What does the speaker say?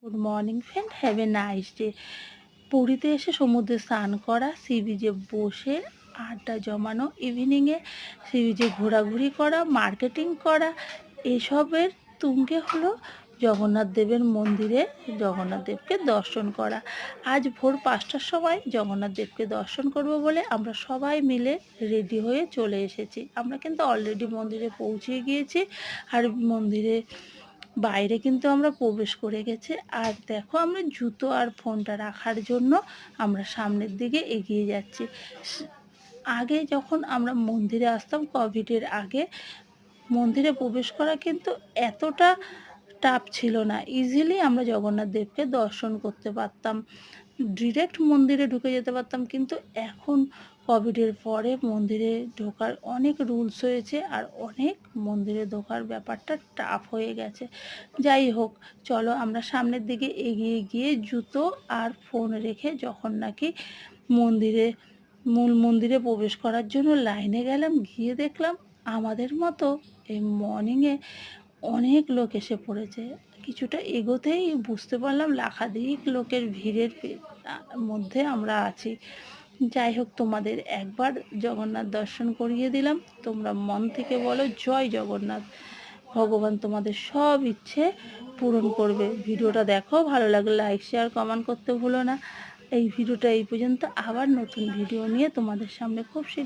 Good morning friend, have a nice day. পুরীতে এসে সমুদ্রে স্নান করা, সি বিচে বসে আড্ডা জমানো, ইভিনিংয়ে সি বিচে ঘোরাঘুরি করা, মার্কেটিং করা, এসবের তুঙ্গে হলো জগন্নাথ দেবের মন্দিরে জগন্নাথ দেবকে দর্শন করা। আজ ভোর 5টার সময় জগন্নাথ দেবকে দর্শন করব বলে আমরা সবাই মিলে রেডি হয়ে চলে এসেছি। আমরা কিন্তু অলরেডি মন্দিরে পৌঁছে গিয়েছি, আর মন্দিরে বাইরে কিন্তু আমরা প্রবেশ করে গেছি। আর দেখো, আমরা জুতো আর ফোনটা রাখার জন্য আমরা সামনের দিকে এগিয়ে যাচ্ছি। আগে যখন আমরা মন্দিরে আসতাম, কোভিডের আগে, মন্দিরে প্রবেশ করা কিন্তু এতটা টাফ ছিল না। ইজিলি আমরা জগন্নাথ দেবকে দর্শন করতে পারতাম, ডিরেক্ট মন্দিরে ঢুকে যেতে পারতাম। কিন্তু এখন কোভিডের পরে মন্দিরে ঢোকার অনেক রুলস হয়েছে, আর অনেক মন্দিরে ঢোকার ব্যাপারটা টাফ হয়ে গেছে। যাই হোক, চলো আমরা সামনের দিকে এগিয়ে গিয়ে জুতো আর ফোন রেখে যখন নাকি মূল মন্দিরে প্রবেশ করার জন্য লাইনে গেলাম, গিয়ে দেখলাম আমাদের মতো এই মর্নিংয়ে অনেক লোক এসে পড়েছে। কিছুটা এগোতেই বুঝতে পারলাম লাখাধিক লোকের ভিড়ের মধ্যে আমরা আছি। যাই হোক, তোমাদের একবার জগন্নাথ দর্শন করিয়ে দিলাম। তোমরা মন থেকে বলো জয় জগন্নাথ। ভগবান তোমাদের সব ইচ্ছে পূরণ করবে। ভিডিওটা দেখো, ভালো লাগলে লাইক শেয়ার কমেন্ট করতে ভুলো না। এই ভিডিওটা এই পর্যন্ত, আবার নতুন ভিডিও নিয়ে তোমাদের সামনে খুব